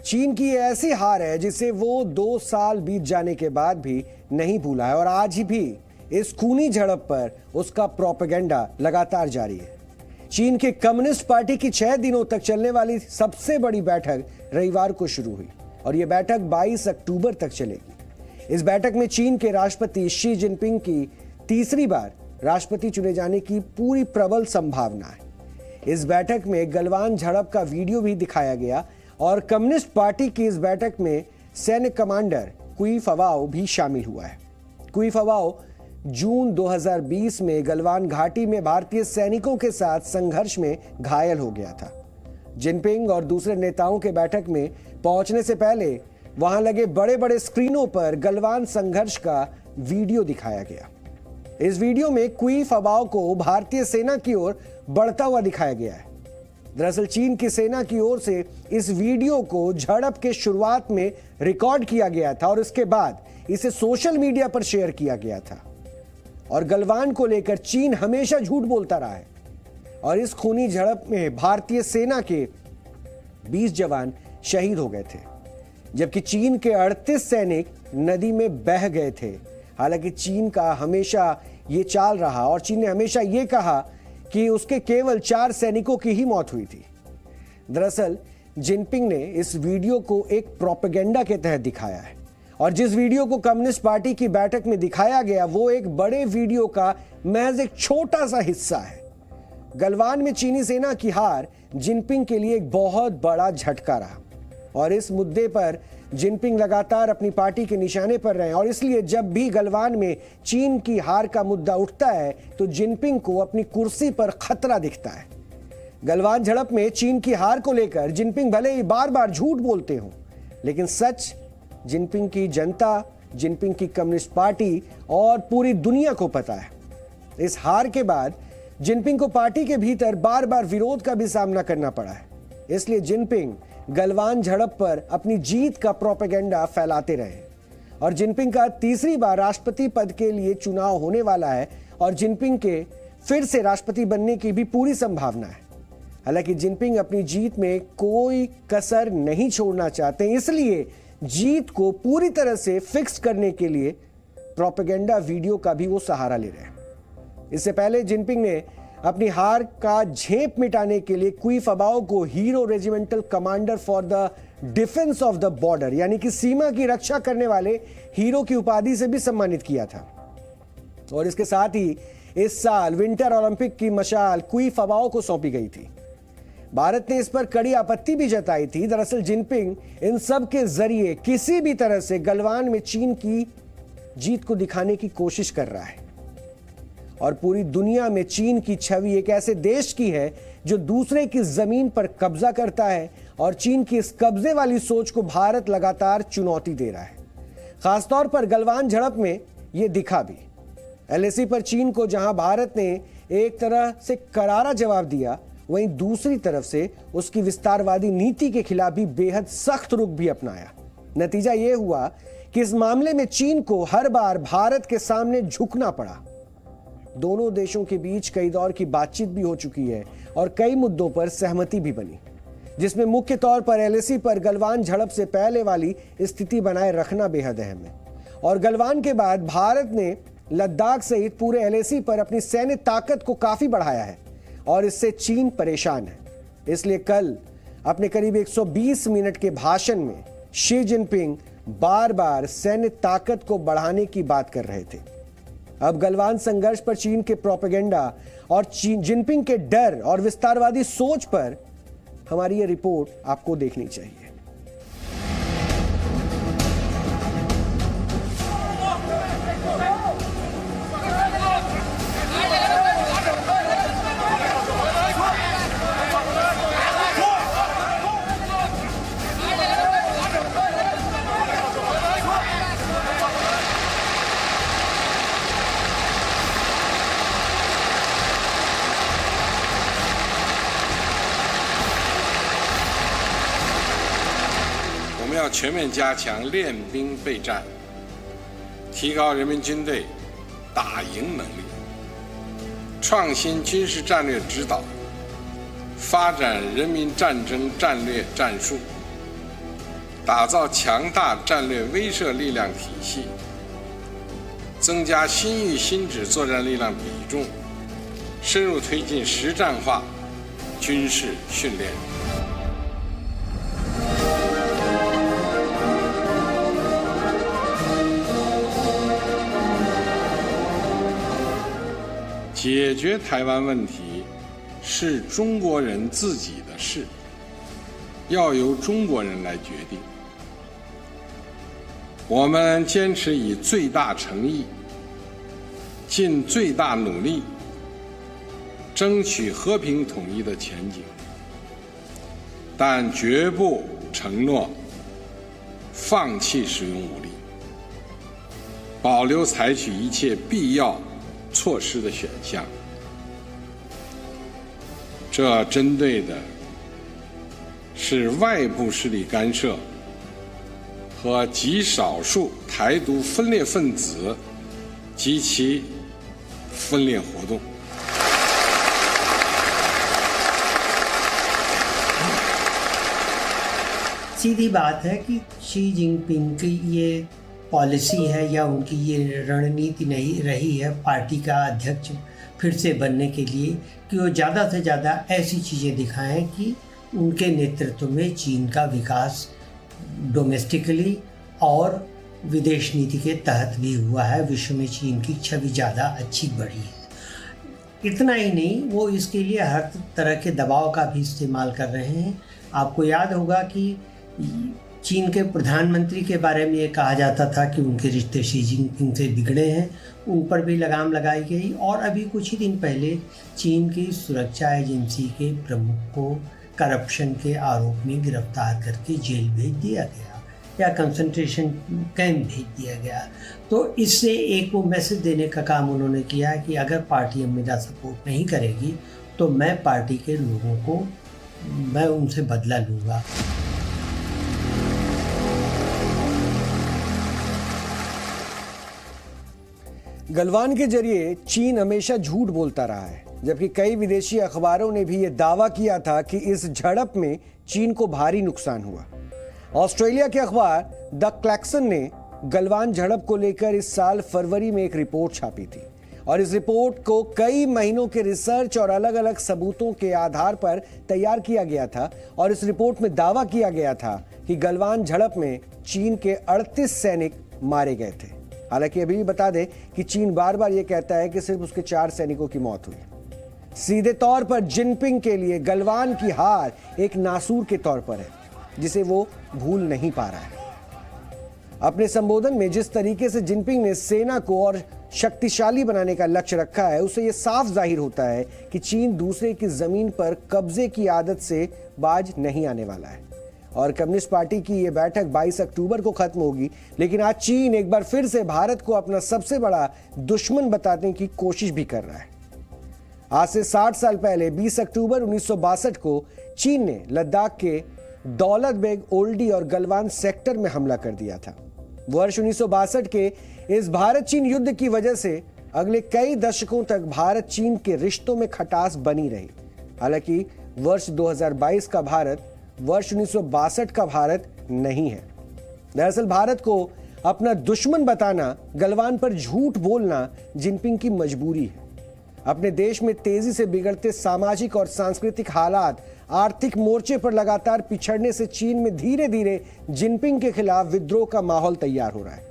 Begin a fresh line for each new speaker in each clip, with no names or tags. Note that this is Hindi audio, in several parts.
चीन की ये ऐसी हार है जिसे वो 2 साल बीत जाने के बाद भी नहीं भूला है और आज भी इस खूनी झड़प पर उसका प्रोपेगेंडा लगातार जारी है। चीन के कम्युनिस्ट पार्टी की 6 दिनों तक चलने वाली सबसे बड़ी बैठक रविवार को शुरू हुई और यह बैठक 22 अक्टूबर तक चलेगी। इस बैठक में चीन के राष्ट्रपति शी जिनपिंग की तीसरी बार राष्ट्रपति चुने जाने की पूरी प्रबल संभावना है। इस बैठक में गलवान झड़प का वीडियो भी दिखाया गया और कम्युनिस्ट पार्टी की इस बैठक में सैन्य कमांडर कुई फवाओ भी शामिल हुआ है। कुई फवाओ जून 2020 में गलवान घाटी में भारतीय सैनिकों के साथ संघर्ष में घायल हो गया था। जिनपिंग और दूसरे नेताओं के बैठक में पहुंचने से पहले वहां लगे बड़े बड़े स्क्रीनों पर गलवान संघर्ष का वीडियो दिखाया गया। इस वीडियो में कुई फवाओ को भारतीय सेना की ओर बढ़ता हुआ दिखाया गया है। दरअसल चीन की सेना की ओर से इस वीडियो को झड़प के शुरुआत में रिकॉर्ड किया गया था और इसके बाद इसे सोशल मीडिया पर शेयर किया गया था। और गलवान को लेकर चीन हमेशा झूठ बोलता रहा है और इस खूनी झड़प में भारतीय सेना के 20 जवान शहीद हो गए थे, जबकि चीन के 38 सैनिक नदी में बह गए थे। हालांकि चीन का हमेशा ये चाल रहा और चीन ने हमेशा ये कहा कि उसके केवल 4 सैनिकों की ही मौत हुई थी। दरअसल जिनपिंग ने इस वीडियो को एक प्रोपेगेंडा के तहत दिखाया है और जिस वीडियो को कम्युनिस्ट पार्टी की बैठक में दिखाया गया वो एक बड़े वीडियो का महज एक छोटा सा हिस्सा है। गलवान में चीनी सेना की हार जिनपिंग के लिए एक बहुत बड़ा झटका रहा और इस मुद्दे पर जिनपिंग लगातार अपनी पार्टी के निशाने पर रहे और इसलिए जब भी गलवान में चीन की हार का मुद्दा उठता है तो जिनपिंग को अपनी कुर्सी पर खतरा दिखता है। गलवान झड़प में चीन की हार को लेकर जिनपिंग भले ही बार बार झूठ बोलते हों, लेकिन सच जिनपिंग की जनता, जिनपिंग की कम्युनिस्ट पार्टी और पूरी दुनिया को पता है। इस हार के बाद जिनपिंग को पार्टी के भीतर बार बार विरोध का भी सामना करना पड़ा है। इसलिए जिनपिंग गलवान झड़प पर अपनी जीत का प्रोपेगेंडा फैलाते रहे और जिनपिंग का तीसरी बार राष्ट्रपति पद के लिए चुनाव होने वाला है और जिनपिंग के फिर से राष्ट्रपति बनने की भी पूरी संभावना है। हालांकि जिनपिंग अपनी जीत में कोई कसर नहीं छोड़ना चाहते, इसलिए जीत को पूरी तरह से फिक्स करने के लिए प्रोपेगेंडा वीडियो का भी वो सहारा ले रहे हैं। इससे पहले जिनपिंग ने अपनी हार का झेप मिटाने के लिए कुई फवाओ को hero regimental commander for the defence of the border यानी कि सीमा की रक्षा करने वाले हीरो की उपाधि से भी सम्मानित किया था। और इसके साथ ही इस साल विंटर ओलंपिक की मशाल कुई फवाओ को सौंपी गई थी। भारत ने इस पर कड़ी आपत्ति भी जताई थी। दरअसल जिनपिंग इन सब के जरिए किसी भी तरह से गलवान में चीन की जीत को दिखाने की कोशिश कर रहा है और पूरी दुनिया में चीन की छवि एक ऐसे देश की है जो दूसरे की जमीन पर कब्जा करता है और चीन की इस कब्जे वाली सोच को भारत लगातार चुनौती दे रहा है। खासतौर पर गलवान झड़प में यह दिखा भी। एलएसी पर चीन को जहां भारत ने एक तरह से करारा जवाब दिया, वहीं दूसरी तरफ से उसकी विस्तारवादी नीति के खिलाफ भी बेहद सख्त रुख भी अपनाया। नतीजा यह हुआ कि इस मामले में चीन को हर बार भारत के सामने झुकना पड़ा। दोनों देशों के बीच कई दौर की बातचीत भी हो चुकी है और कई मुद्दों पर सहमति भी बनी, जिसमें मुख्य तौर पर एलएसी पर गलवान झड़प से पहले वाली स्थिति बनाए रखना बेहद अहम है। और गलवान के बाद भारत ने लद्दाख सहित पूरे एलएसी पर अपनी सैन्य ताकत को काफी बढ़ाया है और इससे चीन परेशान है। इसलिए कल अपने करीब 120 मिनट के भाषण में शी जिनपिंग बार बार सैन्य ताकत को बढ़ाने की बात कर रहे थे। अब गलवान संघर्ष पर चीन के प्रोपेगेंडा और जिनपिंग के डर और विस्तारवादी सोच पर हमारी ये रिपोर्ट आपको देखनी चाहिए।
要全面加强练兵备战，提高人民军队打赢能力，创新军事战略指导，发展人民战争战略战术，打造强大战略威慑力量体系，增加新域新指作战力量比重，深入推进实战化军事训练。解决台湾问题是中国人自己的事，要由中国人来决定。我们坚持以最大诚意，尽最大努力，争取和平统一的前景，但绝不承诺放弃使用武力，保留采取一切必要措施的选项。这针对的是外部势力干涉和极少数台独分裂分子及其分裂活动。
सीधी बात है कि शी जिनपिंग की ये पॉलिसी है या उनकी ये रणनीति नहीं रही है पार्टी का अध्यक्ष फिर से बनने के लिए कि वो ज़्यादा से ज़्यादा ऐसी चीज़ें दिखाएं कि उनके नेतृत्व में चीन का विकास डोमेस्टिकली और विदेश नीति के तहत भी हुआ है, विश्व में चीन की छवि ज़्यादा अच्छी बढ़ी है। इतना ही नहीं, वो इसके लिए हर तरह के दबाव का भी इस्तेमाल कर रहे हैं। आपको याद होगा कि चीन के प्रधानमंत्री के बारे में ये कहा जाता था कि उनके रिश्ते शी जिनपिंग से बिगड़े हैं, उन पर भी लगाम लगाई गई। और अभी कुछ ही दिन पहले चीन की सुरक्षा एजेंसी के प्रमुख को करप्शन के आरोप में गिरफ्तार करके जेल भेज दिया गया या कंसंट्रेशन कैंप भेज दिया गया। तो इससे एक वो मैसेज देने का काम उन्होंने किया कि अगर पार्टी अब मेरा सपोर्ट नहीं करेगी तो मैं पार्टी के लोगों को मैं उनसे बदला लूँगा।
गलवान के जरिए चीन हमेशा झूठ बोलता रहा है, जबकि कई विदेशी अखबारों ने भी यह दावा किया था कि इस झड़प में चीन को भारी नुकसान हुआ। ऑस्ट्रेलिया के अखबार द क्लैक्सन ने गलवान झड़प को लेकर इस साल फरवरी में एक रिपोर्ट छापी थी और इस रिपोर्ट को कई महीनों के रिसर्च और अलग अलग सबूतों के आधार पर तैयार किया गया था। और इस रिपोर्ट में दावा किया गया था कि गलवान झड़प में चीन के 38 सैनिक मारे गए थे। हालांकि अभी भी बता दें कि चीन बार बार यह कहता है कि सिर्फ उसके 4 सैनिकों की मौत हुई। सीधे तौर पर जिनपिंग के लिए गलवान की हार एक नासूर के तौर पर है, जिसे वो भूल नहीं पा रहा है। अपने संबोधन में जिस तरीके से जिनपिंग ने सेना को और शक्तिशाली बनाने का लक्ष्य रखा है, उससे यह साफ जाहिर होता है कि चीन दूसरे की जमीन पर कब्जे की आदत से बाज नहीं आने वाला है। और कम्युनिस्ट पार्टी की यह बैठक 22 अक्टूबर को खत्म होगी, लेकिन आज चीन एक बार फिर से भारत को अपना सबसे बड़ा दुश्मन बताने की कोशिश भी कर रहा है। आज से 60 साल पहले 20 अक्टूबर 1962 को चीन ने लद्दाख के दौलत बेग ओल्डी और गलवान सेक्टर में हमला कर दिया था। वर्ष 1962 के इस भारत चीन युद्ध की वजह से अगले कई दशकों तक भारत चीन के रिश्तों में खटास बनी रही। हालांकि वर्ष 2022 का भारत वर्ष 1962 का भारत नहीं है। दरअसल भारत को अपना दुश्मन बताना, गलवान पर झूठ बोलना जिनपिंग की मजबूरी है। अपने देश में तेजी से बिगड़ते सामाजिक और सांस्कृतिक हालात, आर्थिक मोर्चे पर लगातार पिछड़ने से चीन में धीरे धीरे जिनपिंग के खिलाफ विद्रोह का माहौल तैयार हो रहा है।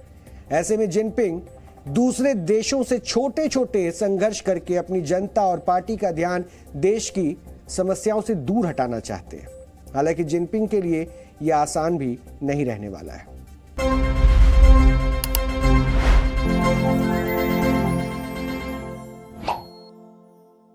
ऐसे में जिनपिंग दूसरे देशों से छोटे छोटे संघर्ष करके अपनी जनता और पार्टी का ध्यान देश की समस्याओं से दूर हटाना चाहते हैं। हालांकि जिनपिंग के लिए यह आसान भी नहीं रहने वाला है।